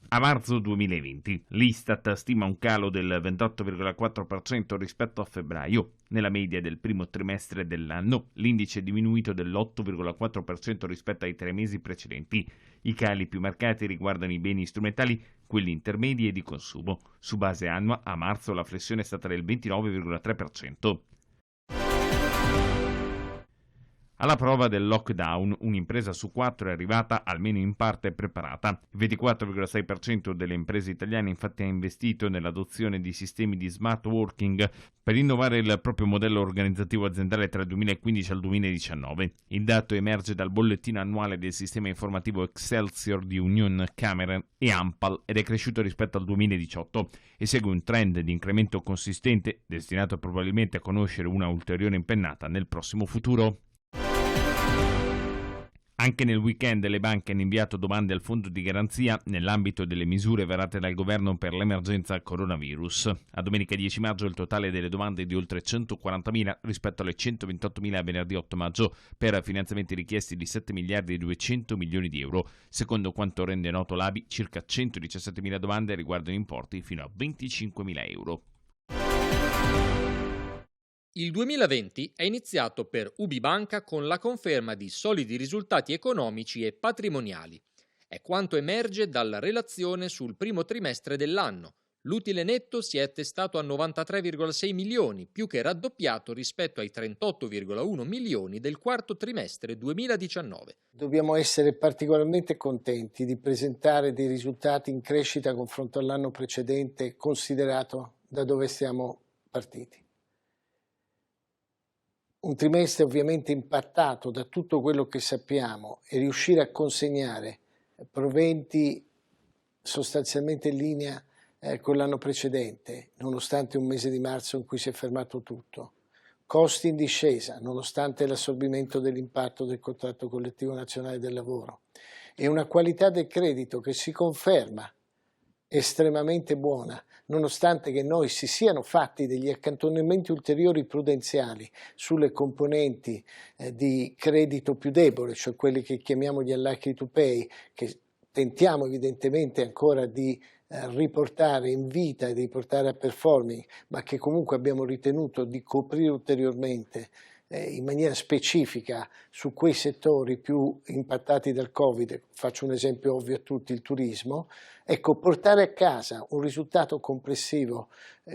A marzo 2020 l'Istat stima un calo del 28,4% rispetto a febbraio. Nella media del primo trimestre dell'anno l'indice è diminuito dell'8,4% rispetto ai 3 mesi precedenti. I cali più marcati riguardano i beni strumentali, quelli intermedi e di consumo. Su base annua a marzo la flessione è stata del 29,3%. Alla prova del lockdown, un'impresa su 4 è arrivata almeno in parte preparata. Il 24,6% delle imprese italiane infatti ha investito nell'adozione di sistemi di smart working per innovare il proprio modello organizzativo aziendale tra il 2015 e il 2019. Il dato emerge dal bollettino annuale del sistema informativo Excelsior di Union Camere e Ampal ed è cresciuto rispetto al 2018 e segue un trend di incremento consistente destinato probabilmente a conoscere una ulteriore impennata nel prossimo futuro. Anche nel weekend le banche hanno inviato domande al fondo di garanzia nell'ambito delle misure varate dal governo per l'emergenza coronavirus. A domenica 10 maggio il totale delle domande è di oltre 140.000 rispetto alle 128.000 a venerdì 8 maggio per finanziamenti richiesti di 7 miliardi e 200 milioni di euro. Secondo quanto rende noto l'ABI, circa 117.000 domande riguardano importi fino a 25.000 euro. Il 2020 è iniziato per UBI Banca con la conferma di solidi risultati economici e patrimoniali. È quanto emerge dalla relazione sul primo trimestre dell'anno. L'utile netto si è attestato a 93,6 milioni, più che raddoppiato rispetto ai 38,1 milioni del quarto trimestre 2019. Dobbiamo essere particolarmente contenti di presentare dei risultati in crescita confronto all'anno precedente, considerato da dove siamo partiti. Un trimestre ovviamente impattato da tutto quello che sappiamo e riuscire a consegnare proventi sostanzialmente in linea con l'anno precedente, nonostante un mese di marzo in cui si è fermato tutto. Costi in discesa, nonostante l'assorbimento dell'impatto del contratto collettivo nazionale del lavoro. E una qualità del credito che si conferma estremamente buona, nonostante che noi si siano fatti degli accantonamenti ulteriori prudenziali sulle componenti di credito più debole, cioè quelli che chiamiamo gli unlikely to pay, che tentiamo evidentemente ancora di riportare in vita e di portare a performing, ma che comunque abbiamo ritenuto di coprire ulteriormente in maniera specifica su quei settori più impattati dal Covid. Faccio un esempio ovvio a tutti, il turismo. Ecco, portare a casa un risultato complessivo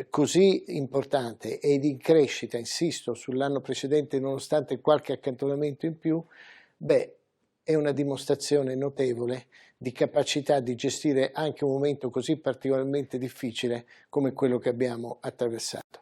così importante ed in crescita, insisto, sull'anno precedente nonostante qualche accantonamento in più, è una dimostrazione notevole di capacità di gestire anche un momento così particolarmente difficile come quello che abbiamo attraversato.